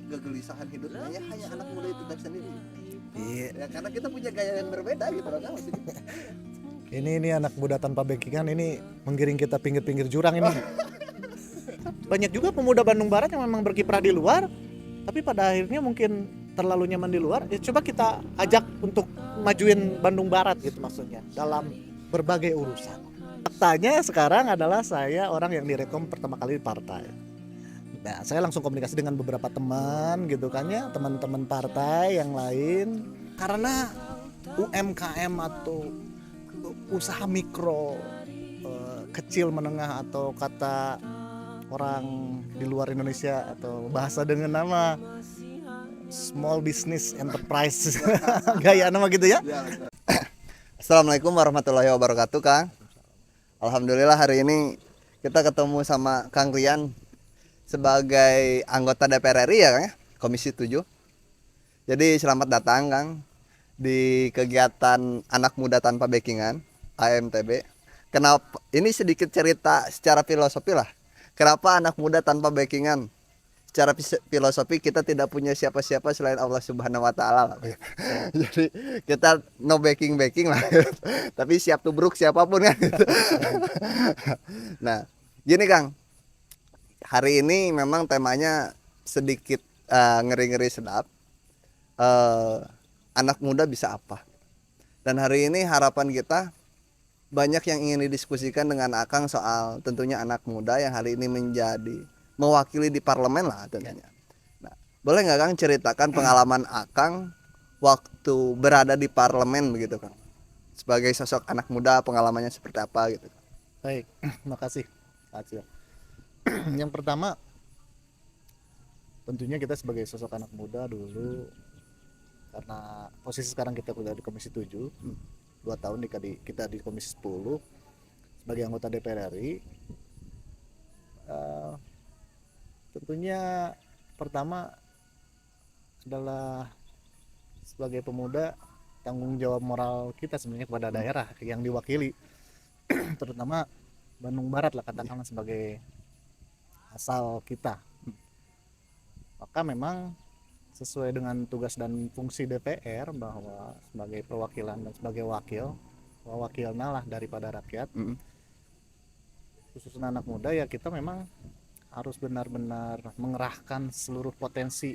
kegelisahan hidupnya ya hanya anak muda itu sendiri. Iya. Ya karena kita punya gaya yang berbeda gitu kan maksudnya. Ini anak muda tanpa backingan ini menggiring kita pinggir-pinggir jurang ini. Banyak juga pemuda Bandung Barat yang memang berkiprah di luar, tapi pada akhirnya mungkin terlalu nyaman di luar. Ya coba kita ajak untuk majuin Bandung Barat gitu maksudnya dalam berbagai urusan. Faktanya sekarang adalah saya orang yang direkom pertama kali di partai. Nah, saya langsung komunikasi dengan beberapa teman gitu kan ya, teman-teman partai yang lain, karena UMKM atau usaha mikro, kecil menengah atau kata orang di luar Indonesia atau bahasa dengan nama small business enterprise gaya nama gitu ya. Assalamualaikum warahmatullahi wabarakatuh, Kang. Alhamdulillah hari ini kita ketemu sama Kang Rian sebagai anggota DPR RI ya, Kang ya, Komisi 7. Jadi selamat datang, Kang, di kegiatan Anak Muda Tanpa Backingan AMTB. Kenapa ini sedikit cerita secara filosofi lah. Kenapa anak muda tanpa backingan? Secara filosofi kita tidak punya siapa-siapa selain Allah Subhanahu wa taala. Jadi kita no backing lah. Tapi siap tubruk siapapun kan. Nah, gini Kang. Hari ini memang temanya sedikit ngeri-ngeri sedap. Anak muda bisa apa? Dan hari ini harapan kita banyak yang ingin didiskusikan dengan Akang soal tentunya anak muda yang hari ini mewakili di parlemen lah tentunya. Nah, boleh nggak Kang ceritakan pengalaman Akang waktu berada di parlemen begitu Kang? Sebagai sosok anak muda pengalamannya seperti apa gitu? Baik, makasih Acil. Yang pertama, tentunya kita sebagai sosok anak muda dulu, karena posisi sekarang kita udah di Komisi 7, 2 tahun kita di Komisi 10 sebagai anggota DPR RI. Tentunya pertama adalah sebagai pemuda tanggung jawab moral kita sebenarnya kepada daerah yang diwakili, terutama Bandung Barat lah katakanlah sebagai asal kita. Maka memang sesuai dengan tugas dan fungsi DPR bahwa sebagai perwakilan dan sebagai wakilnya lah daripada rakyat, khususnya anak muda ya kita memang harus benar-benar mengerahkan seluruh potensi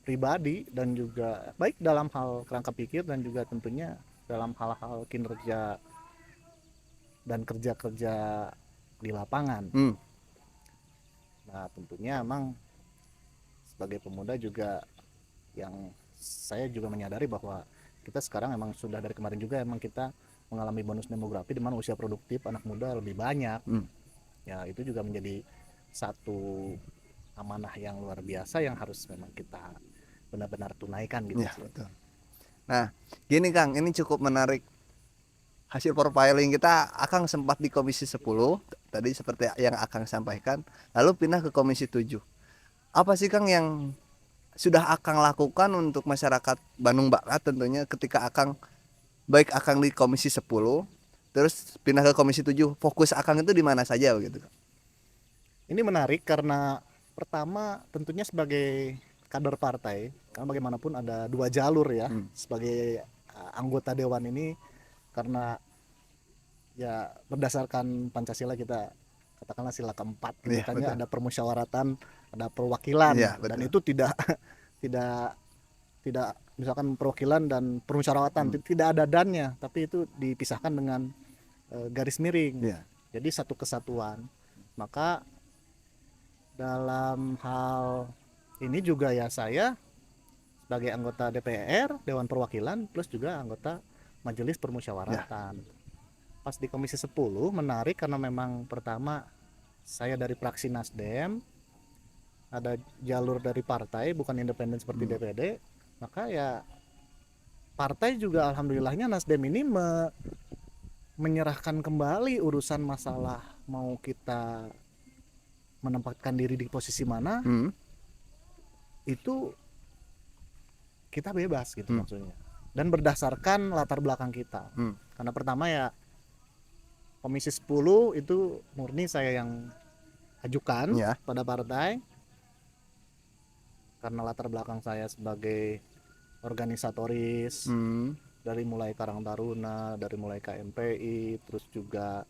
pribadi dan juga baik dalam hal kerangka pikir dan juga tentunya dalam hal-hal kinerja dan kerja-kerja di lapangan. Nah tentunya emang sebagai pemuda juga yang saya juga menyadari bahwa kita sekarang emang sudah dari kemarin juga emang kita mengalami bonus demografi di mana usia produktif anak muda lebih banyak. Ya itu juga menjadi satu amanah yang luar biasa yang harus memang kita benar-benar tunaikan gitu. Ya, betul. Nah, gini Kang, ini cukup menarik. Hasil profiling kita, Akang sempat di Komisi 10 tadi seperti yang Akang sampaikan, lalu pindah ke Komisi 7. Apa sih Kang yang sudah Akang lakukan untuk masyarakat Bandung Barat tentunya ketika Akang di Komisi 10 terus pindah ke Komisi 7, fokus Akang itu di mana saja begitu? Ini menarik karena pertama tentunya sebagai kader partai, karena bagaimanapun ada 2 jalur ya. Sebagai anggota dewan ini, karena ya berdasarkan Pancasila kita katakanlah sila keempat gitu kan ya, ada permusyawaratan, ada perwakilan, dan itu tidak misalkan perwakilan dan permusyawaratan tidak ada dannya, tapi itu dipisahkan dengan garis miring. Jadi satu kesatuan. Maka dalam hal ini juga ya saya sebagai anggota DPR Dewan Perwakilan plus juga anggota Majelis Permusyawaratan. Pas di Komisi 10 menarik karena memang pertama saya dari fraksi Nasdem, ada jalur dari partai bukan independen seperti DPD, maka ya partai juga alhamdulillahnya Nasdem ini menyerahkan kembali urusan masalah mau kita menempatkan diri di posisi mana, itu kita bebas gitu maksudnya, dan berdasarkan latar belakang kita. Karena pertama ya Komisi 10 itu murni saya yang ajukan pada partai, karena latar belakang saya sebagai organisatoris, dari mulai Karang Taruna, dari mulai KMPI, terus juga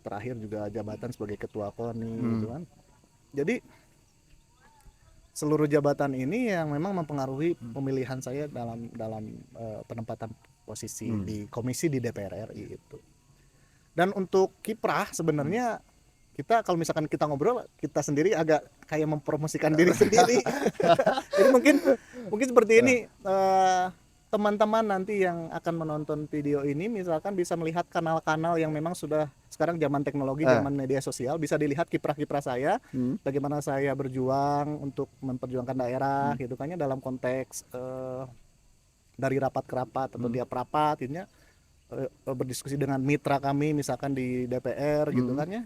terakhir juga jabatan sebagai ketua KONI gitu kan. Jadi seluruh jabatan ini yang memang mempengaruhi pemilihan saya dalam penempatan posisi di komisi di DPR RI itu. Dan untuk kiprah sebenarnya kita kalau misalkan kita ngobrol, kita sendiri agak kayak mempromosikan diri sendiri. Jadi mungkin seperti ini, teman-teman nanti yang akan menonton video ini misalkan bisa melihat kanal-kanal yang memang sudah sekarang zaman teknologi, zaman media sosial, bisa dilihat kiprah-kiprah saya, bagaimana saya berjuang untuk memperjuangkan daerah gitu kan ya, dalam konteks dari rapat ke rapat atau tiap rapat ini berdiskusi dengan mitra kami misalkan di DPR gitu kan ya.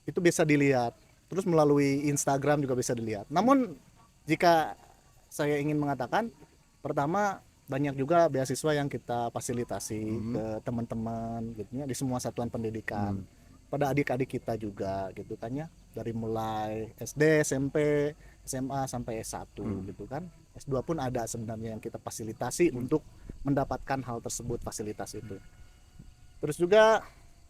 Itu bisa dilihat. Terus melalui Instagram juga bisa dilihat. Namun jika saya ingin mengatakan, pertama banyak juga beasiswa yang kita fasilitasi ke teman-teman gitu ya, di semua satuan pendidikan. Pada adik-adik kita juga gitu kan ya. Dari mulai SD, SMP, SMA sampai S1 gitu kan. S2 pun ada sebenarnya yang kita fasilitasi untuk mendapatkan hal tersebut, fasilitas itu. Terus juga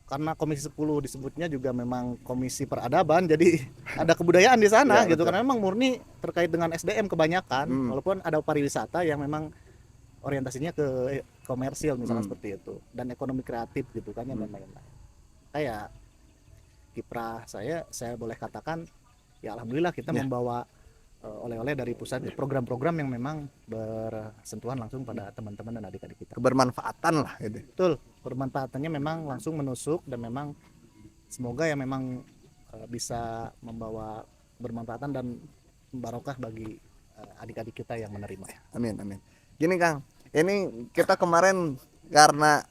karena komisi 10 disebutnya juga memang komisi peradaban, jadi ada kebudayaan di sana gitu, karena memang murni terkait dengan SDM kebanyakan, walaupun ada pariwisata yang memang orientasinya ke komersil misalnya seperti itu, dan ekonomi kreatif gitu kan ya, dan lain-lain. Kayak kiprah saya boleh katakan ya alhamdulillah kita membawa oleh-oleh dari pusat, program-program yang memang bersentuhan langsung pada teman-teman dan adik-adik kita. Kebermanfaatan lah gitu. Betul, bermanfaatannya memang langsung menusuk, dan memang semoga ya memang bisa membawa bermanfaatan dan barokah bagi adik-adik kita yang menerima. Amin, amin. Gini Kang, ini kita kemarin karena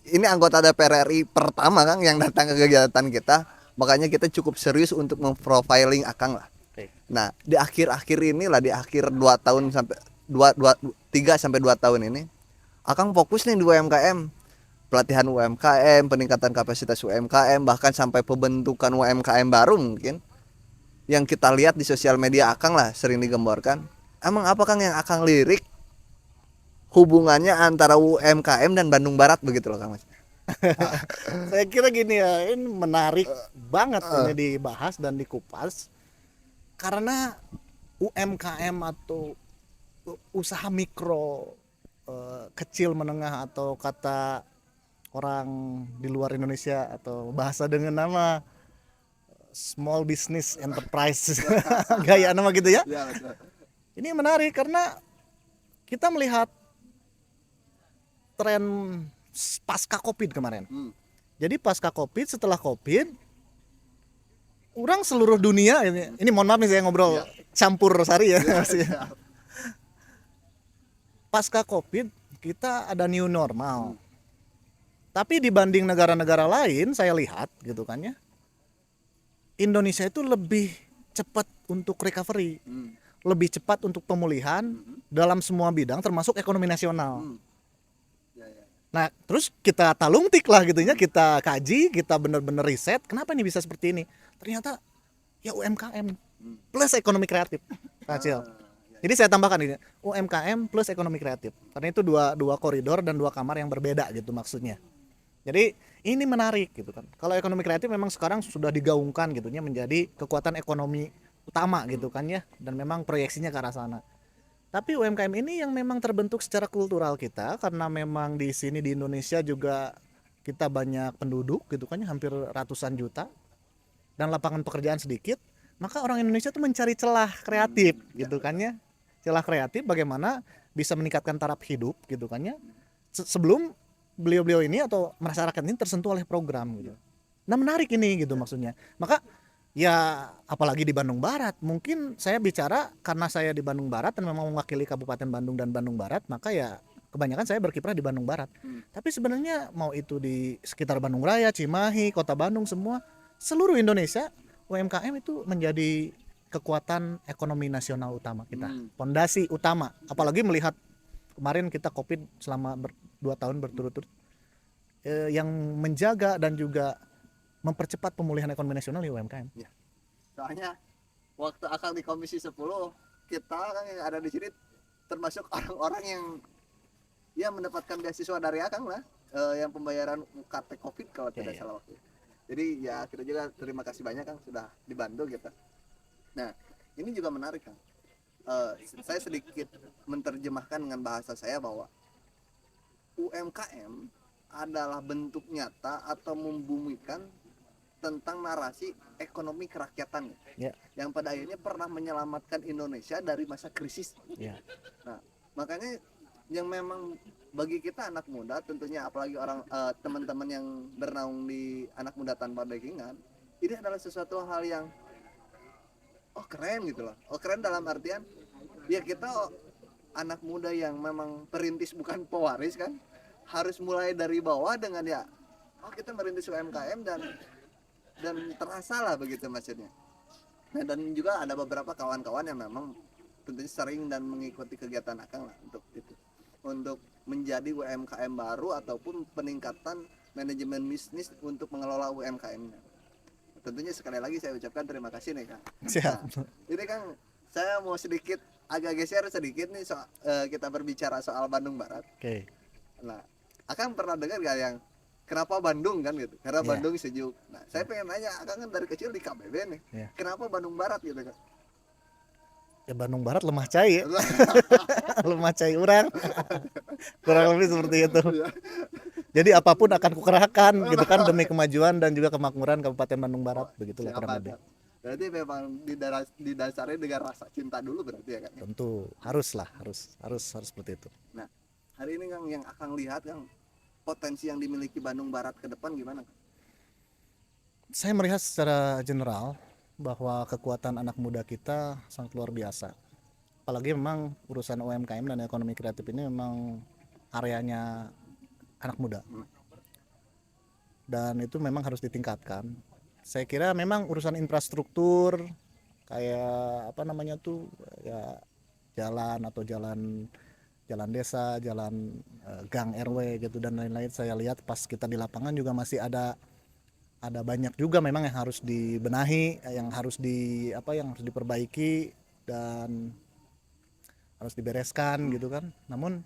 ini anggota DPR RI pertama Kang yang datang ke kegiatan kita, makanya kita cukup serius untuk memprofiling Akang lah. Nah, di akhir-akhir inilah, di akhir 2 tahun sampai 3 sampai 2 tahun ini, Akang fokus nih di UMKM. Pelatihan UMKM, peningkatan kapasitas UMKM, bahkan sampai pembentukan UMKM baru mungkin. Yang kita lihat di sosial media Akang lah sering digemborkan. Emang apa Kang yang Akang lirik hubungannya antara UMKM dan Bandung Barat begitu loh Kang Mas? Saya kira gini ya, ini menarik banget ini dibahas dan dikupas, karena UMKM atau usaha mikro, kecil menengah, atau kata orang di luar Indonesia atau bahasa dengan nama small business enterprise gaya nama gitu ya. Ini menarik karena kita melihat tren pasca Covid kemarin. Jadi pasca Covid, setelah Covid, orang seluruh dunia ini mohon maaf nih saya ngobrol campur sari ya. Pasca Covid kita ada new normal. Tapi dibanding negara-negara lain saya lihat gitu kan ya, Indonesia itu lebih cepat untuk recovery, lebih cepat untuk pemulihan dalam semua bidang termasuk ekonomi nasional. Nah, terus kita talungtik lah gitu ya, kita kaji, kita benar-benar riset, kenapa ini bisa seperti ini? Ternyata ya UMKM plus ekonomi kreatif. Kacil. Jadi saya tambahkan ini, UMKM plus ekonomi kreatif. Karena itu dua koridor dan 2 kamar yang berbeda gitu maksudnya. Jadi ini menarik gitu kan. Kalau ekonomi kreatif memang sekarang sudah digaungkan gitu ya, menjadi kekuatan ekonomi utama gitu kan ya, dan memang proyeksinya ke arah sana. Tapi UMKM ini yang memang terbentuk secara kultural kita, karena memang di sini di Indonesia juga kita banyak penduduk gitu kan ya, hampir ratusan juta, dan lapangan pekerjaan sedikit, maka orang Indonesia tuh mencari celah kreatif gitu kan ya. Celah kreatif bagaimana bisa meningkatkan taraf hidup gitu kan ya, sebelum beliau-beliau ini atau masyarakat ini tersentuh oleh program gitu. Nah menarik ini gitu maksudnya. Maka ya apalagi di Bandung Barat, mungkin saya bicara karena saya di Bandung Barat dan memang mewakili Kabupaten Bandung dan Bandung Barat, maka ya kebanyakan saya berkiprah di Bandung Barat. Tapi sebenarnya mau itu di sekitar Bandung Raya, Cimahi, Kota Bandung, semua seluruh Indonesia, UMKM itu menjadi kekuatan ekonomi nasional utama kita, fondasi utama. Apalagi melihat kemarin kita Covid selama 2 tahun berturut-turut, yang menjaga dan juga mempercepat pemulihan ekonomi nasional di UMKM. Soalnya waktu Akang di Komisi 10, kita kan yang ada di sini termasuk orang-orang yang ya mendapatkan beasiswa dari Akang lah, yang pembayaran UKT Covid kalau tidak salah waktu itu. Jadi ya kita juga terima kasih banyak Kang sudah dibantu kita. Nah ini juga menarik Kang. Saya sedikit menerjemahkan dengan bahasa saya bahwa UMKM adalah bentuk nyata atau membumikan tentang narasi ekonomi kerakyatan yang pada akhirnya pernah menyelamatkan Indonesia dari masa krisis. Nah makanya yang memang bagi kita anak muda tentunya, apalagi orang teman-teman yang bernaung di anak muda tanpa backingan, ini adalah sesuatu hal yang keren gitu loh. Keren dalam artian ya kita anak muda yang memang perintis bukan pewaris kan, harus mulai dari bawah dengan ya kita merintis UMKM dan terasa lah begitu maksudnya. Nah dan juga ada beberapa kawan-kawan yang memang tentunya sering dan mengikuti kegiatan Akang lah untuk itu, untuk menjadi UMKM baru ataupun peningkatan manajemen bisnis untuk mengelola UMKM-nya. Tentunya sekali lagi saya ucapkan terima kasih nih Kang. Siap. Nah, ini Kang saya mau sedikit agak geser sedikit nih soal kita berbicara soal Bandung Barat. Oke. Nah Akang pernah dengar gak yang kenapa Bandung kan gitu? Karena Bandung sejuk. Nah saya pengen nanya, Akang kan dari kecil di KBB nih, kenapa Bandung Barat gitu kan? Ya Bandung Barat lemah cai ya. Lemah cai orang. Kurang lebih seperti itu. Jadi apapun akan kukerahkan gitu kan demi kemajuan dan juga kemakmuran Kabupaten Bandung Barat, begitulah kurang lebih. Berarti memang didasari dengan rasa cinta dulu berarti ya kan? Tentu harus seperti itu. Nah hari ini Kang yang Akang lihat Kang, potensi yang dimiliki Bandung Barat ke depan gimana? Saya melihat secara general bahwa kekuatan anak muda kita sangat luar biasa. Apalagi memang urusan UMKM dan ekonomi kreatif ini memang areanya anak muda. Dan itu memang harus ditingkatkan. Saya kira memang urusan infrastruktur kayak ya jalan atau jalan desa, jalan gang RW gitu dan lain-lain, saya lihat pas kita di lapangan juga masih ada banyak juga memang yang harus dibenahi, yang harus diperbaiki dan harus dibereskan gitu kan. Namun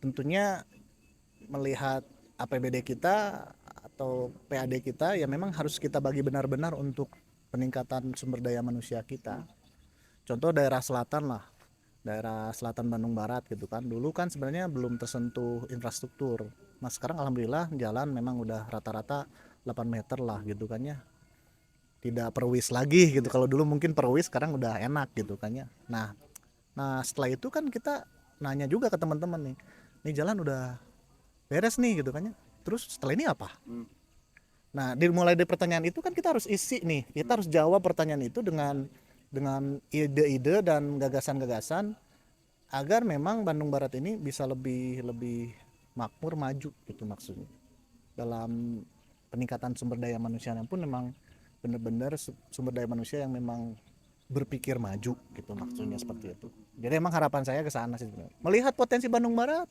tentunya melihat APBD kita atau PAD kita ya memang harus kita bagi benar-benar untuk peningkatan sumber daya manusia kita. Contoh daerah selatan lah, daerah selatan Bandung Barat gitu kan, dulu kan sebenarnya belum tersentuh infrastruktur. Nah sekarang alhamdulillah jalan memang udah rata-rata 8 meter lah gitu kan ya, tidak perwis lagi gitu. Kalau dulu mungkin perwis, sekarang udah enak gitu kan ya. Nah setelah itu kan kita nanya juga ke teman-teman nih jalan udah beres nih gitu kan ya, terus setelah ini apa? Nah dimulai dari pertanyaan itu kan kita harus isi nih, kita harus jawab pertanyaan itu dengan ide-ide dan gagasan-gagasan agar memang Bandung Barat ini bisa lebih makmur, maju gitu maksudnya. Dalam peningkatan sumber daya manusia pun memang benar-benar sumber daya manusia yang memang berpikir maju gitu maksudnya, seperti itu. Jadi emang harapan saya ke sana sih sebenarnya. Melihat potensi Bandung Barat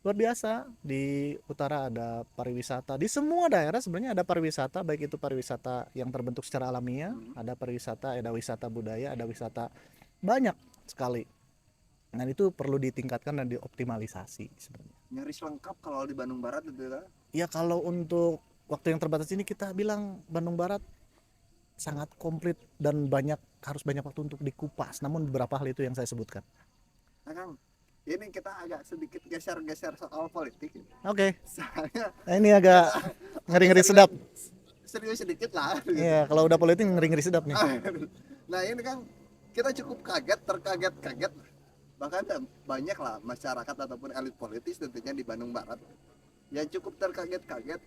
luar biasa. Di utara ada pariwisata, di semua daerah sebenarnya ada pariwisata, baik itu pariwisata yang terbentuk secara alamiah, ada pariwisata, ada wisata budaya, ada wisata, banyak sekali. Dan itu perlu ditingkatkan dan dioptimalisasi sebenarnya. Nyaris lengkap kalau di Bandung Barat itu ya? Ya kalau untuk waktu yang terbatas ini kita bilang Bandung Barat sangat komplit dan harus banyak waktu untuk dikupas. Namun beberapa hal itu yang saya sebutkan. Nah Kang, ini kita agak sedikit geser soal politik. Oke. Soalnya ini agak ngeri-ngeri sedap. Serius sedikit lah. Iya, kalau udah politik ngeri-ngeri sedap nih. Nah ini kan kita cukup terkaget-kaget. Bahkan banyak lah masyarakat ataupun elit politis tentunya di Bandung Barat yang cukup terkaget-kaget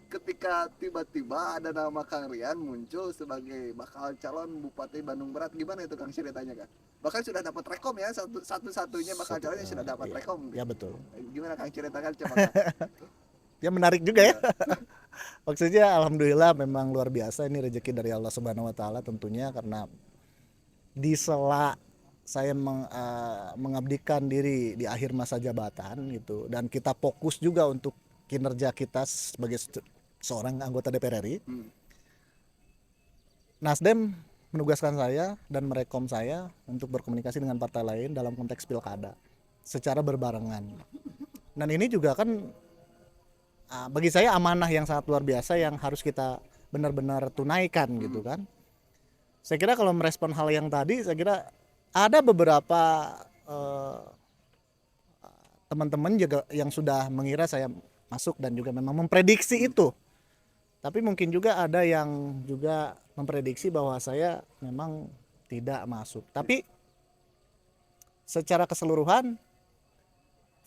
ketika tiba-tiba ada nama Kang Rian muncul sebagai bakal calon Bupati Bandung Barat. Gimana itu Kang ceritanya Kang? Bahkan sudah dapat rekom ya, satu-satunya bakal calon yang sudah dapat rekom. Ya betul. Gimana Kang ceritakan coba Kang? Ya menarik juga ya. Maksudnya alhamdulillah memang luar biasa, ini rezeki dari Allah Subhanahu wa taala tentunya, karena di sela saya mengabdikan diri di akhir masa jabatan gitu, dan kita fokus juga untuk kinerja kita sebagai seorang anggota DPR RI. Nasdem menugaskan saya dan merekom saya untuk berkomunikasi dengan partai lain dalam konteks pilkada secara berbarengan. Dan ini juga kan bagi saya amanah yang sangat luar biasa yang harus kita benar-benar tunaikan gitu kan. Saya kira kalau merespon hal yang tadi, saya kira ada beberapa teman-teman juga yang sudah mengira saya masuk dan juga memang memprediksi itu. Tapi mungkin juga ada yang juga memprediksi bahwa saya memang tidak masuk. Tapi secara keseluruhan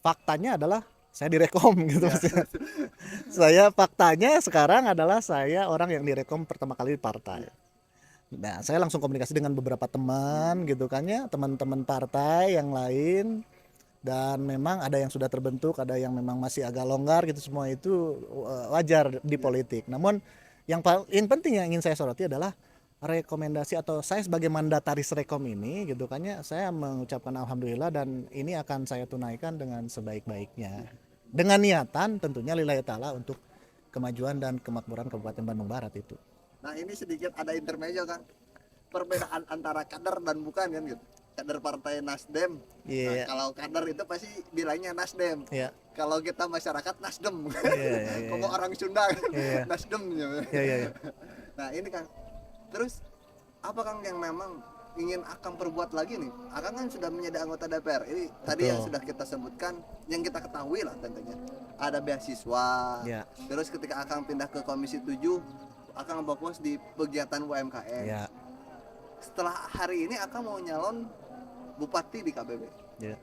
faktanya adalah saya direkom gitu. Saya faktanya sekarang adalah saya orang yang direkom pertama kali di partai. Nah, saya langsung komunikasi dengan beberapa teman gitu kan ya, teman-teman partai yang lain, dan memang ada yang sudah terbentuk, ada yang memang masih agak longgar gitu, semua itu wajar di politik. Namun yang paling penting yang ingin saya soroti adalah rekomendasi atau saya sebagai mandataris rekom ini gitu kan ya, saya mengucapkan alhamdulillah dan ini akan saya tunaikan dengan sebaik-baiknya. Dengan niatan tentunya lillahi ta'ala untuk kemajuan dan kemakmuran Kabupaten Bandung Barat itu. Nah ini sedikit ada intermezzo kan, perbedaan antara kader dan bukan kan gitu. Kader partai Nasdem, Iya. nah, kalau kader itu pasti bilangnya Nasdem. Iya. Kalau kita masyarakat Nasdem, Iya. kalau orang Sunda Iya. Nasdem. Iya. Nah ini Kang, terus apa Kang yang memang ingin Akang perbuat lagi nih? Akang kan sudah menjadi anggota DPR. Ini tadi yang sudah kita sebutkan, yang kita ketahui lah tentunya. Ada beasiswa. Ya. Terus ketika Akang pindah ke Komisi 7, Akang fokus di kegiatan UMKM. Ya. Setelah hari ini Akang mau nyalon bupati di KBB. Ya.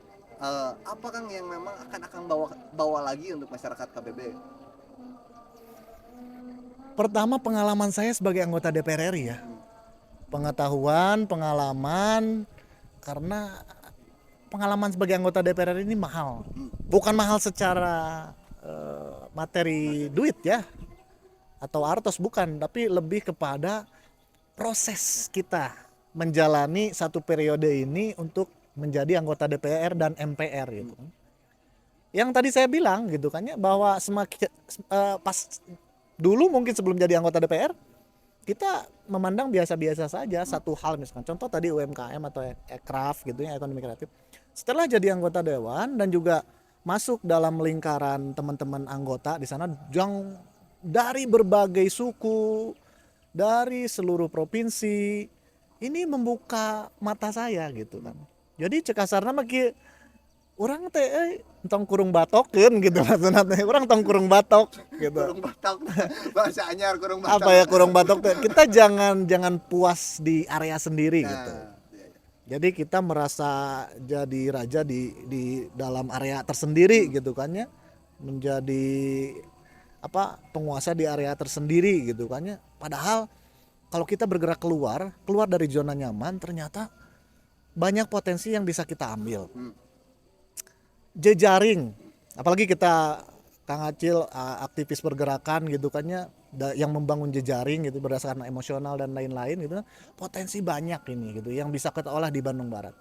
Apa Kang yang memang akan Akang bawa lagi untuk masyarakat KBB? Pertama, pengalaman saya sebagai anggota DPR RI ya. Pengetahuan, pengalaman, karena pengalaman sebagai anggota DPR RI ini mahal. Bukan mahal secara materi duit ya, atau artos, bukan, tapi lebih kepada proses kita menjalani satu periode ini untuk menjadi anggota DPR dan MPR gitu. Yang tadi saya bilang gitu kan ya, bahwa semakin pas dulu mungkin sebelum jadi anggota DPR kita memandang biasa-biasa saja satu hal, misalkan contoh tadi UMKM atau aircraft gitu ya, ekonomi kreatif. Setelah jadi anggota dewan dan juga masuk dalam lingkaran teman-teman anggota di sana yang dari berbagai suku, dari seluruh provinsi, ini membuka mata saya gitu kan. Jadi cekasarna mah kieu, urang teh tong kurung batokeun gitu maksudna teh. Urang tong kurung batok gitu. Kurung batok, bahasa anyar kurung batok. Apa ya kurung batok teh? Kita jangan puas di area sendiri gitu. Jadi kita merasa jadi raja di dalam area tersendiri gitu kan ya. Menjadi penguasa di area tersendiri gitu kan ya. Padahal kalau kita bergerak keluar dari zona nyaman, ternyata banyak potensi yang bisa kita ambil. Jejaring, apalagi kita Kang Acil aktivis pergerakan gitu kan ya, yang membangun jejaring gitu berdasarkan emosional dan lain-lain gitu, potensi banyak ini gitu yang bisa kita olah di Bandung Barat.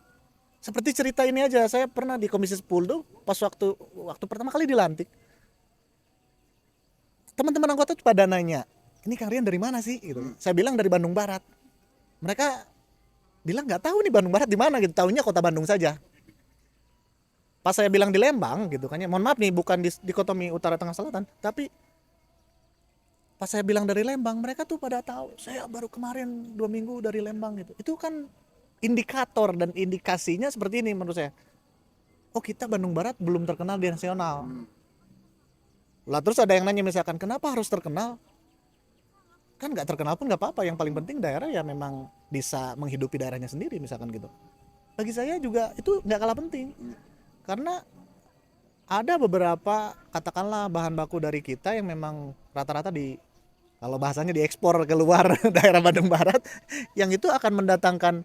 Seperti cerita ini aja, saya pernah di Komisi 10 tuh pas waktu pertama kali dilantik. Teman-teman anggota pada nanya, ini Kang Rian dari mana sih gitu. Saya bilang dari Bandung Barat. Mereka bilang nggak tahu nih Bandung Barat di mana gitu, tahunya Kota Bandung saja. Pas saya bilang di Lembang gitu kan ya, mohon maaf nih bukan di dikotomi utara tengah selatan, tapi pas saya bilang dari Lembang, mereka tuh pada tahu saya baru kemarin 2 minggu dari Lembang gitu. Itu kan indikator dan indikasinya seperti ini menurut saya. Oh, kita Bandung Barat belum terkenal di nasional. Lah terus ada yang nanya misalkan kenapa harus terkenal? Kan nggak terkenal pun nggak apa-apa, yang paling penting daerah ya memang bisa menghidupi daerahnya sendiri misalkan gitu. Bagi saya juga itu nggak kalah penting, karena ada beberapa katakanlah bahan baku dari kita yang memang rata-rata kalau bahasanya diekspor keluar daerah Bandung Barat, yang itu akan mendatangkan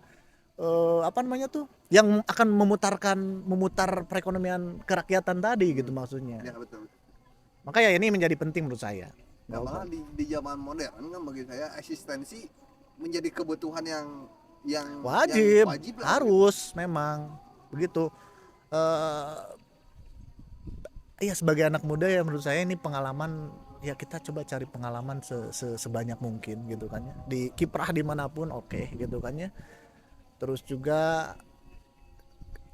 yang akan memutar perekonomian kerakyatan tadi gitu maksudnya. Ya betul. Maka ya ini menjadi penting menurut saya. Nah, malah di zaman modern kan bagi saya eksistensi menjadi kebutuhan yang wajib lah, harus gitu. Memang begitu. Iya, sebagai anak muda ya menurut saya ini pengalaman ya kita coba cari pengalaman sebanyak mungkin gitu kan ya, di kiprah dimanapun oke gitu kan ya. Terus juga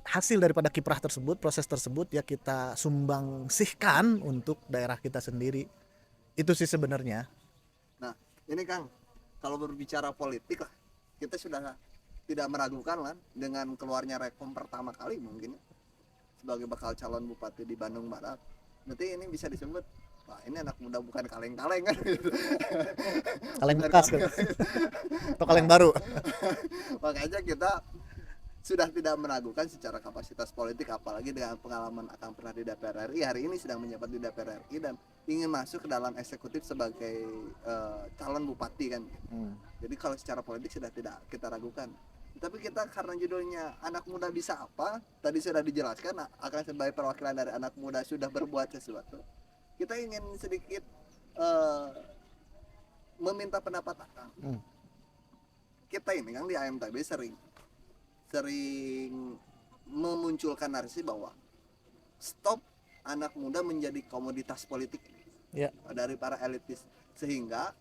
hasil daripada kiprah tersebut, proses tersebut ya kita sumbangsihkan untuk daerah kita sendiri. Itu sih sebenarnya. Nah, ini Kang, kalau berbicara politik lah, kita sudah tidak meragukan lah dengan keluarnya Rekom pertama kali mungkin sebagai bakal calon bupati di Bandung Barat. Berarti ini bisa disebut, wah ini anak muda bukan kaleng-kaleng kan gitu. Kaleng bekas kan? Atau kaleng baru. Makanya kita sudah tidak meragukan secara kapasitas politik, apalagi dengan pengalaman Akang pernah di DPR RI, hari ini sedang menjabat di DPR RI dan ingin masuk ke dalam eksekutif sebagai calon bupati kan. Jadi kalau secara politik sudah tidak kita ragukan. Tapi kita karena judulnya anak muda bisa apa, tadi sudah dijelaskan akan sebagai perwakilan dari anak muda sudah berbuat sesuatu. Kita ingin sedikit meminta pendapat Akang. Kita ini kan di AMTB sering memunculkan narasi bahwa stop anak muda menjadi komoditas politik Ya. dari para elitis, sehingga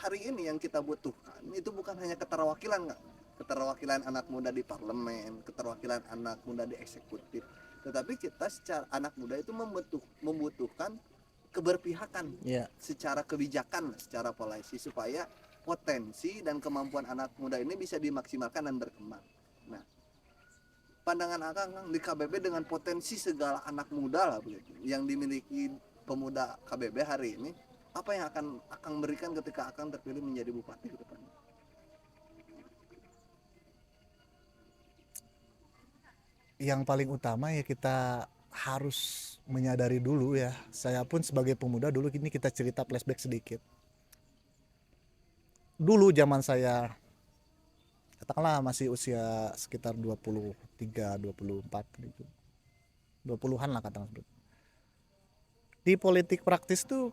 hari ini yang kita butuhkan itu bukan hanya keterwakilan anak muda di parlemen, keterwakilan anak muda di eksekutif, tetapi kita secara anak muda itu membutuhkan keberpihakan secara kebijakan, secara polisi, supaya potensi dan kemampuan anak muda ini bisa dimaksimalkan dan berkembang. Nah, pandangan Akang di KBB dengan potensi segala anak muda lah begitu yang dimiliki pemuda KBB hari ini, apa yang akan Akang berikan ketika Akang terpilih menjadi bupati ke depan? Yang paling utama ya kita harus menyadari dulu ya. Saya pun sebagai pemuda dulu, ini kita cerita flashback sedikit. Dulu zaman saya katakanlah masih usia sekitar 23, 24 gitu. 20-an lah katakanlah. Di politik praktis tuh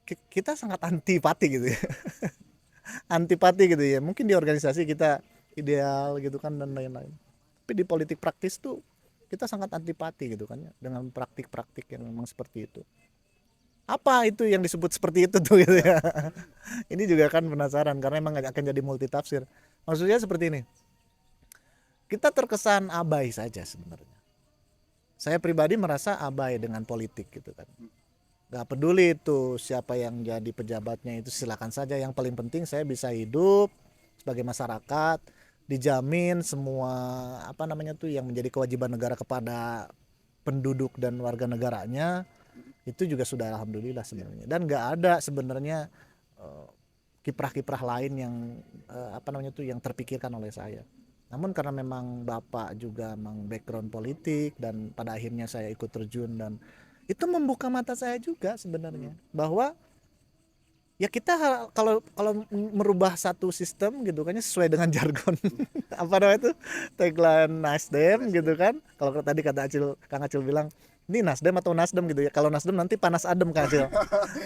kita sangat antipati gitu ya. Antipati gitu ya. Mungkin di organisasi kita ideal gitu kan dan lain-lain. Tapi di politik praktis tuh kita sangat antipati gitu kan ya, dengan praktik-praktik yang memang seperti itu. Apa itu yang disebut seperti itu tuh gitu ya. Ini juga kan penasaran karena emang akan jadi multitafsir. Maksudnya seperti ini, kita terkesan abai saja sebenarnya. Saya pribadi merasa abai dengan politik gitu kan. Gak peduli itu siapa yang jadi pejabatnya, itu silakan saja. Yang paling penting saya bisa hidup sebagai masyarakat, dijamin semua apa namanya tuh yang menjadi kewajiban negara kepada penduduk dan warga negaranya, itu juga sudah alhamdulillah sebenarnya. Dan gak ada sebenarnya kiprah-kiprah lain yang apa namanya tuh yang terpikirkan oleh saya. Namun karena memang Bapak juga memang background politik dan pada akhirnya saya ikut terjun, dan itu membuka mata saya juga sebenarnya bahwa ya kita kalau merubah satu sistem gitu kan sesuai dengan jargon apa namanya itu tagline Nasdem gitu kan. Kalau tadi kata Kang Acil bilang ini Nasdem atau Nasdem gitu ya. Kalau Nasdem nanti panas adem Kang Acil.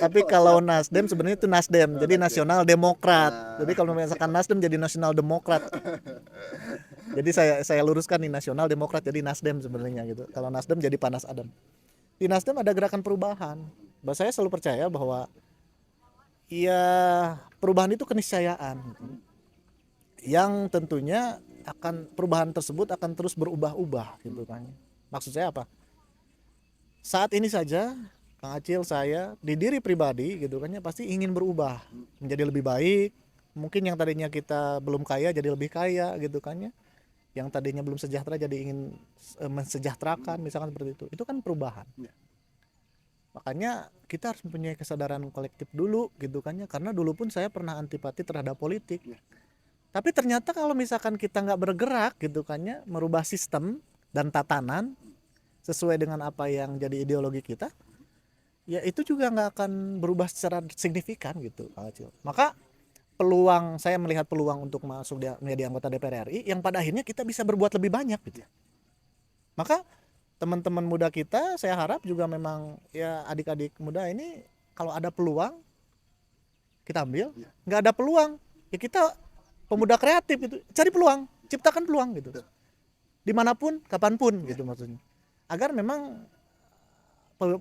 Tapi kalau Nasdem sebenarnya itu Nasdem, jadi Nasional Demokrat. Jadi kalau misalkan Nasdem jadi Nasional Demokrat. Jadi saya luruskan nih, Nasional Demokrat jadi Nasdem sebenarnya gitu. Kalau Nasdem jadi panas adem. Di Nasdem ada gerakan perubahan. Saya selalu percaya bahwa ya perubahan itu keniscayaan. Yang tentunya perubahan tersebut akan terus berubah-ubah gitu kan. Maksud saya apa? Saat ini saja Kang Acil, saya di diri pribadi gitu kan ya pasti ingin berubah menjadi lebih baik. Mungkin yang tadinya kita belum kaya jadi lebih kaya gitu kan ya. Yang tadinya belum sejahtera jadi ingin mensejahterakan misalkan seperti itu. Itu kan perubahan. Makanya kita harus mempunyai kesadaran kolektif dulu gitu kan ya. Karena dulu pun saya pernah antipati terhadap politik. Tapi ternyata kalau misalkan kita nggak bergerak gitu kan ya, merubah sistem dan tatanan sesuai dengan apa yang jadi ideologi kita, ya itu juga nggak akan berubah secara signifikan gitu Kang Acil. Maka saya melihat peluang untuk masuk menjadi anggota DPR RI yang pada akhirnya kita bisa berbuat lebih banyak gitu. Maka teman-teman muda kita saya harap juga memang ya adik-adik muda ini kalau ada peluang kita ambil, nggak ada peluang ya kita pemuda kreatif gitu, cari peluang, ciptakan peluang gitu. Dimanapun, kapanpun gitu maksudnya. Agar memang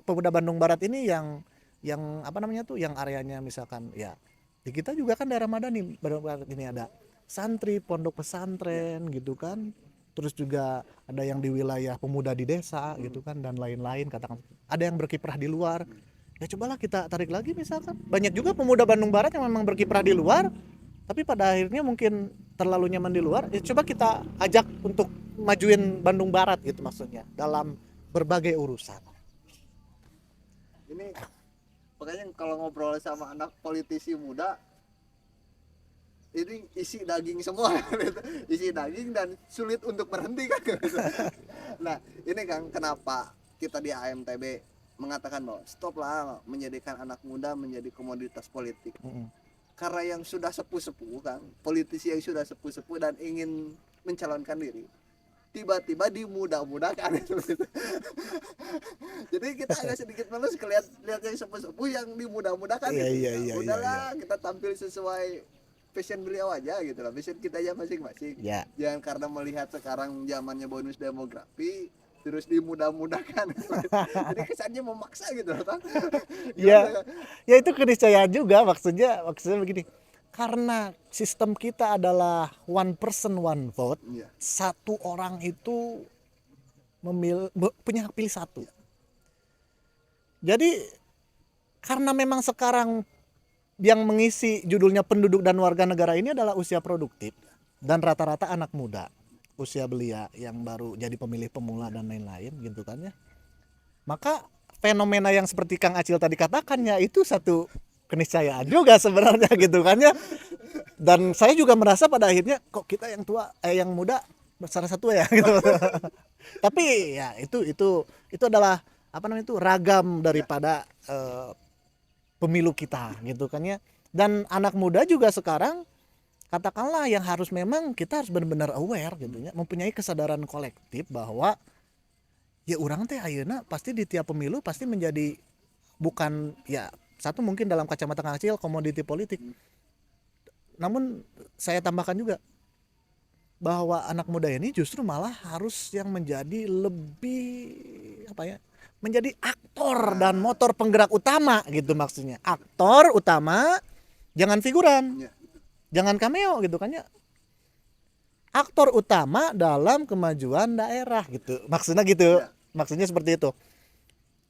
pemuda Bandung Barat ini yang yang apa namanya tuh, yang areanya misalkan ya di kita juga kan daerah Madani, ini ada santri, pondok pesantren gitu kan, terus juga ada yang di wilayah pemuda di desa gitu kan, dan lain-lain, katakan ada yang berkiprah di luar. Ya cobalah kita tarik lagi, misalkan banyak juga pemuda Bandung Barat yang memang berkiprah di luar, tapi pada akhirnya mungkin terlalu nyaman di luar. Ya coba kita ajak untuk majuin Bandung Barat gitu, maksudnya dalam berbagai urusan. Ini makanya kalau ngobrol sama anak politisi muda ini isi daging semua gitu. Isi daging dan sulit untuk berhenti kan gitu. Nah ini kan kenapa kita di AMTB mengatakan bahwa stop lah menjadikan anak muda menjadi komoditas politik. Karena yang sudah sepuh-sepuh kan, politisi yang sudah sepuh-sepuh dan ingin mencalonkan diri tiba-tiba dimudah-mudahkan gitu. Jadi kita agak sedikit males lihat yang sepuh-sepuh yang dimudah-mudahkan Iya, gitu. iya, iya, Udahlah kita tampil sesuai fashion beliau aja gitu lah, fashion kita aja masing-masing. Ya. Jangan karena melihat sekarang zamannya bonus demografi terus dimudah-mudahkan. Jadi kesannya memaksa gitu loh kan. Ya, ya itu keniscayaan juga, maksudnya begini. Karena sistem kita adalah one person one vote, Iya. satu orang itu punya hak pilih satu. Jadi karena memang sekarang yang mengisi judulnya penduduk dan warga negara ini adalah usia produktif dan rata-rata anak muda, usia belia yang baru jadi pemilih pemula dan lain-lain gitu kan ya. Maka fenomena yang seperti Kang Acil tadi katakan ya, itu satu keniscayaan juga sebenarnya gitu kan ya. Dan saya juga merasa pada akhirnya kok kita yang tua yang muda salah satu ya gitu. Tapi ya itu adalah apa namanya itu ragam daripada pemilu kita gitu kan ya. Dan anak muda juga sekarang katakanlah yang harus, memang kita harus benar-benar aware gitu ya, mempunyai kesadaran kolektif bahwa ya orang teh ayeuna pasti di tiap pemilu pasti menjadi, bukan ya satu mungkin dalam kacamata Kang Acil komoditi politik. Namun saya tambahkan juga bahwa anak muda ini justru malah harus yang menjadi lebih apa ya, menjadi aktor dan motor penggerak utama gitu, maksudnya aktor utama, jangan figuran, jangan cameo gitu kan ya, aktor utama dalam kemajuan daerah gitu, maksudnya gitu, maksudnya seperti itu.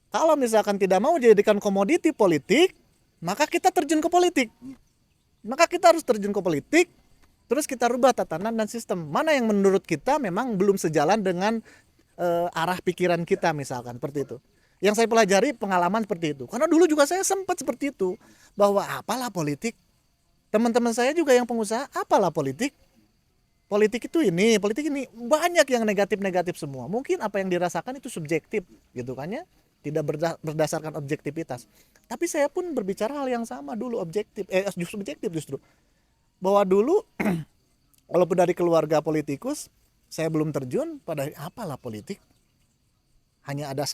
Kalau misalkan tidak mau dijadikan komoditi politik, maka kita terjun ke politik. Maka kita harus terjun ke politik, terus kita rubah tatanan dan sistem. Mana yang menurut kita memang belum sejalan dengan arah pikiran kita, misalkan seperti itu. Yang saya pelajari pengalaman seperti itu. Karena dulu juga saya sempat seperti itu, bahwa apalah politik. Teman-teman saya juga yang pengusaha, apalah politik. Politik itu ini, politik ini, banyak yang negatif-negatif semua. Mungkin apa yang dirasakan itu subjektif gitu kan ya, tidak berdasarkan objektivitas. Tapi saya pun berbicara hal yang sama dulu, subjektif justru. Bahwa dulu walaupun dari keluarga politikus, saya belum terjun pada apalah politik. Hanya ada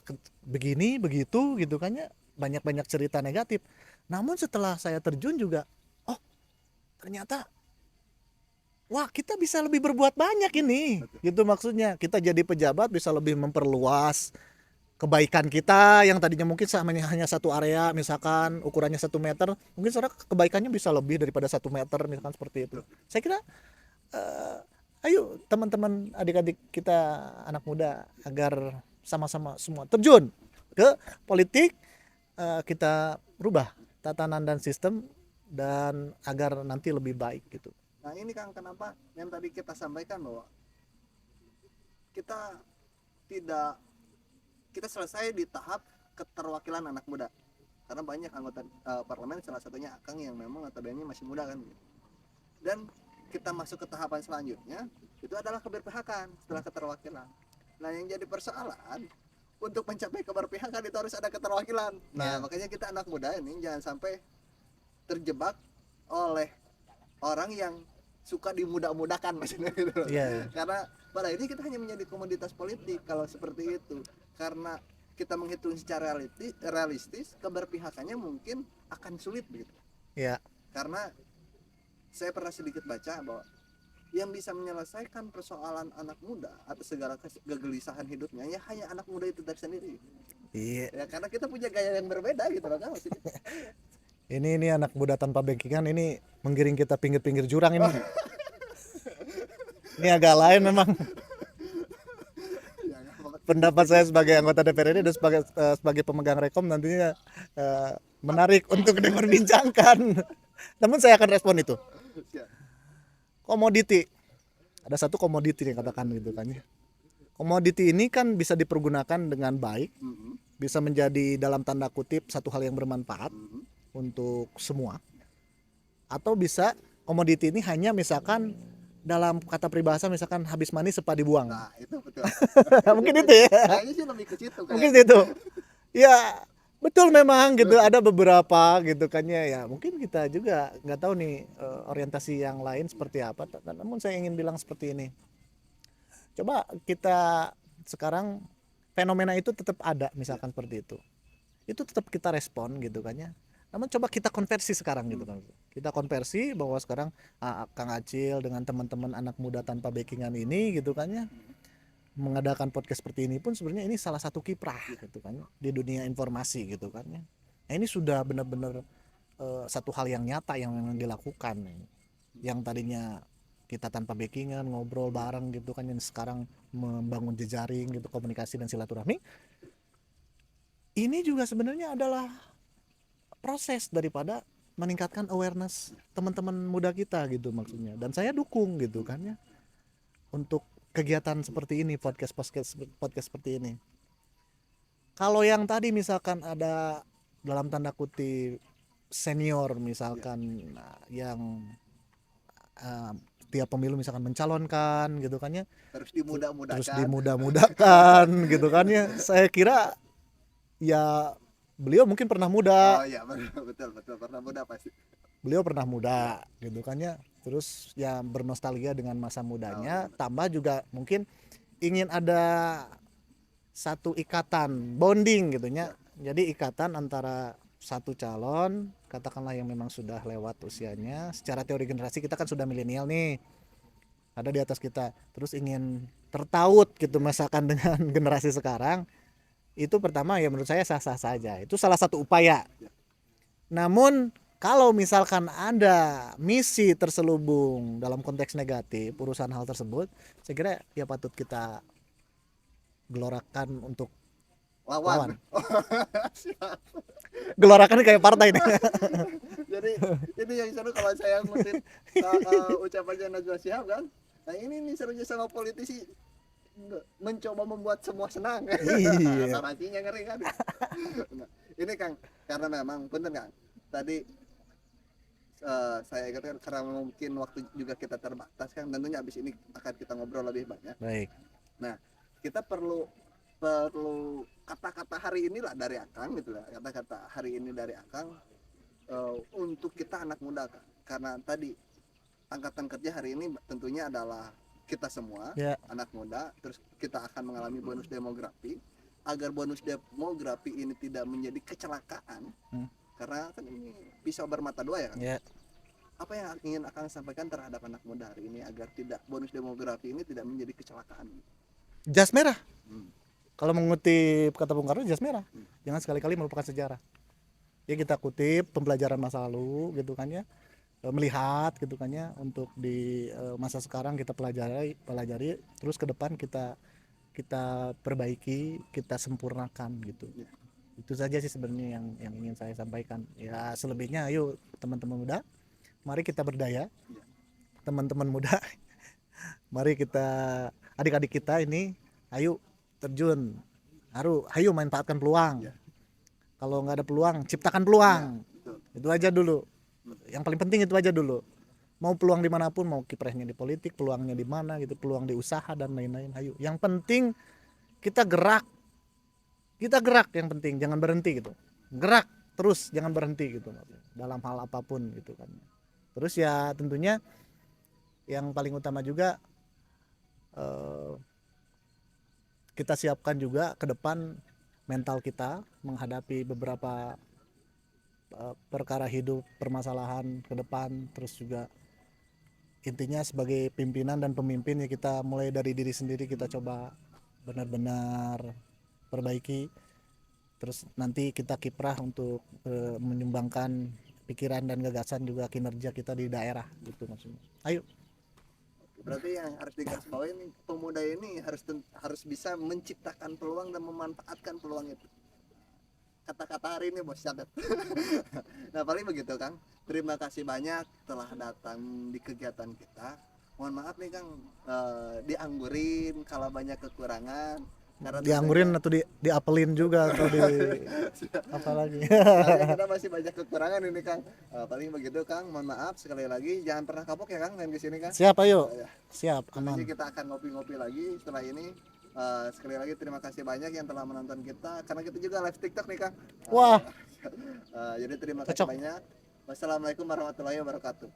begini, begitu gitu kan ya, banyak-banyak cerita negatif. Namun setelah saya terjun juga, oh ternyata wah kita bisa lebih berbuat banyak ini. Gitu maksudnya, kita jadi pejabat bisa lebih memperluas kebaikan kita yang tadinya mungkin hanya satu area, misalkan ukurannya 1 meter, mungkin sekarang kebaikannya bisa lebih daripada 1 meter, misalkan seperti itu. Saya kira ayo teman-teman adik-adik kita anak muda agar sama-sama semua terjun ke politik, kita rubah tatanan dan sistem dan agar nanti lebih baik gitu. Nah ini Kang, kenapa yang tadi kita sampaikan bahwa kita selesai di tahap keterwakilan anak muda, karena banyak anggota parlemen, salah satunya Akang yang memang notabene masih muda kan, dan kita masuk ke tahapan selanjutnya itu adalah keberpihakan setelah keterwakilan. Nah yang jadi persoalan untuk mencapai keberpihakan itu harus ada keterwakilan. Nah makanya kita anak muda ini jangan sampai terjebak oleh orang yang suka dimudah-mudahkan maksudnya gitu. Karena pada ini kita hanya menjadi komoditas politik kalau seperti itu. Karena kita menghitung secara realistis, keberpihakannya mungkin akan sulit begitu. Iya. Karena saya pernah sedikit baca bahwa yang bisa menyelesaikan persoalan anak muda atau segala kegelisahan hidupnya ya hanya anak muda itu dari sendiri. Iya. Ya karena kita punya gaya yang berbeda gitu loh kan maksudnya. Ini anak muda tanpa backingan ini menggiring kita pinggir-pinggir jurang ini. Ini agak lain memang. Ya, Pendapat saya sebagai anggota DPR ini dan sebagai pemegang Rekom nantinya menarik untuk diperbincangkan. Namun saya akan respon itu. ya. Komoditi. Ada satu komoditi yang katakan gitu kan ya. Komoditi ini kan bisa dipergunakan dengan baik, bisa menjadi dalam tanda kutip satu hal yang bermanfaat untuk semua. Atau bisa komoditi ini hanya misalkan dalam kata peribahasa misalkan habis mani sepa dibuang. Nah itu betul. Mungkin itu ya. Kayaknya sih lebih ke situ Mungkin kayak. itu. Ya betul memang gitu, ada beberapa gitu kan ya mungkin kita juga nggak tahu nih orientasi yang lain seperti apa, namun saya ingin bilang seperti ini, coba kita sekarang fenomena itu tetap ada misalkan seperti itu tetap kita respon gitu kan ya, namun coba kita konversi sekarang gitu kan, kita konversi bahwa sekarang Kang Acil dengan teman-teman anak muda tanpa backingan ini gitu kan ya, mengadakan podcast seperti ini pun sebenarnya ini salah satu kiprah gitu kan di dunia informasi gitu kan ya. Nah, ini sudah benar-benar satu hal yang nyata yang memang dilakukan. Yang tadinya kita tanpa backingan ngobrol bareng gitu kan, yang sekarang membangun jejaring gitu, komunikasi dan silaturahmi. Ini juga sebenarnya adalah proses daripada meningkatkan awareness teman-teman muda kita gitu maksudnya. Dan saya dukung gitu kan ya untuk kegiatan seperti ini, podcast seperti ini. Kalau yang tadi misalkan ada dalam tanda kutip senior misalkan yang tiap pemilu misalkan mencalonkan gitu kan ya, Terus dimudah-mudahkan. dimudah-mudahkan gitu kan ya, saya kira ya beliau mungkin pernah muda. Oh iya betul pernah muda pasti. Beliau pernah muda gitu kan ya, terus ya bernostalgia dengan masa mudanya, tambah juga mungkin ingin ada satu ikatan bonding gitu ya, jadi ikatan antara satu calon katakanlah yang memang sudah lewat usianya, secara teori generasi kita kan sudah milenial nih, ada di atas kita, terus ingin tertaut gitu misalkan dengan generasi sekarang, itu pertama ya menurut saya sah-sah saja, itu salah satu upaya. Namun kalau misalkan ada misi terselubung dalam konteks negatif urusan hal tersebut, saya kira ya patut kita gelorakan untuk lawan. Gelorakan kayak partai nih. Jadi ini yang seru kalau saya ngutip ucapannya Najwa Shihab kan. Nah ini serunya sama politisi mencoba membuat semua senang. Iya. Narasinya ngeri kan. Nah, ini Kang, karena memang bener Kang. Tadi saya ingatkan karena mungkin waktu juga kita terbatas kan, tentunya abis ini akan kita ngobrol lebih banyak. Baik. Nah kita perlu kata-kata hari inilah dari Akang gitu lah, kata-kata hari ini dari Akang untuk kita anak muda Kang. Karena tadi angkatan kerja hari ini tentunya adalah kita semua anak muda, terus kita akan mengalami bonus demografi. Agar bonus demografi ini tidak menjadi kecelakaan, karena kan ini pisau bermata dua ya kan. Apa yang ingin Akang sampaikan terhadap anak muda hari ini agar tidak bonus demografi ini tidak menjadi kecelakaan? Jas merah. Kalau mengutip kata Bung Karno, jas merah. Jangan sekali-kali melupakan sejarah. Ya kita kutip pembelajaran masa lalu gitu kan ya, melihat gitu kan ya, untuk di masa sekarang kita pelajari, terus ke depan kita perbaiki, kita sempurnakan gitu. Itu saja sih sebenarnya yang ingin saya sampaikan. Ya selebihnya ayo teman-teman muda, mari kita berdaya. Teman-teman muda, mari kita, adik-adik kita ini ayo terjun, ayo manfaatkan peluang. Kalau nggak ada peluang, ciptakan peluang. Itu aja dulu. Yang paling penting itu aja dulu. Mau peluang dimanapun, mau kiprahnya di politik, peluangnya di mana gitu, peluang di usaha dan lain-lain. Ayo. Yang penting kita gerak. Kita gerak, yang penting jangan berhenti gitu. Gerak terus, jangan berhenti gitu. Dalam hal apapun gitu kan. Terus ya tentunya yang paling utama juga kita siapkan juga ke depan mental kita menghadapi beberapa perkara hidup, permasalahan ke depan, terus juga intinya sebagai pimpinan dan pemimpin ya kita mulai dari diri sendiri, kita coba benar-benar perbaiki, terus nanti kita kiprah untuk menyumbangkan pikiran dan gagasan juga kinerja kita di daerah gitu maksudnya. Ayo. Berarti yang harus digarisbawahi nih, pemuda ini harus bisa menciptakan peluang dan memanfaatkan peluang itu. Kata-kata hari ini bos catat. Nah paling begitu Kang. Terima kasih banyak telah datang di kegiatan kita. Mohon maaf nih Kang, dianggurin kalau banyak kekurangan. Karena Dianggurin atau diapelin juga atau di apa lagi. tentunya kita masih banyak kekurangan ini Kang. Paling begitu Kang. Mohon maaf sekali lagi. Jangan pernah kapok ya Kang main ke sini Kang. Siap, ayo. Ya. Siap, aman. Nanti kita akan ngopi-ngopi lagi setelah ini. Sekali lagi terima kasih banyak yang telah menonton kita, karena kita juga live TikTok nih Kang. Wah. Jadi terima kasih Cocok. banyak. Wassalamualaikum warahmatullahi wabarakatuh.